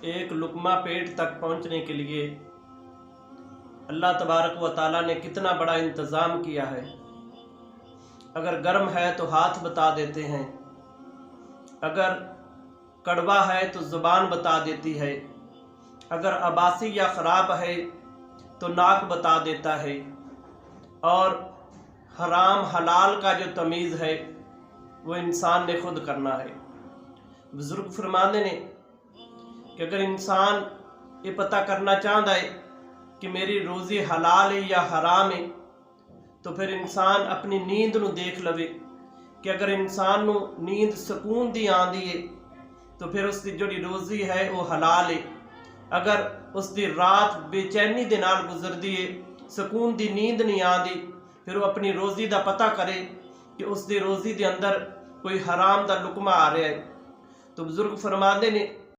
एक लुक़मा पेट तक पहुंचने के लिए अल्लाह तबारक व तआला ने कितना बड़ा इंतज़ाम किया है। अगर गर्म है तो हाथ बता देते हैं, अगर कड़वा है तो ज़ुबान बता देती है, अगर अबासी या ख़राब है तो नाक बता देता है, और हराम हलाल का जो तमीज़ है वो इंसान ने खुद करना है। बुज़ुर्ग फरमाते ने कि अगर इंसान ये पता करना चाहता है कि मेरी रोज़ी हलाल है या हराम है, तो फिर इंसान अपनी नींद नू देख लवे कि अगर इंसान नू नींद सुकून दी आंदी है तो फिर उसकी जोड़ी रोज़ी है वो हलाल है। अगर उसकी रात बेचैनी दे नाल गुजरदी है, सुकून दी नींद नहीं आती, फिर वो अपनी रोज़ी का पता करे कि उसकी रोज़ी के अंदर कोई हराम का लुकमा आ रहा है। तो बुजुर्ग फरमाते ने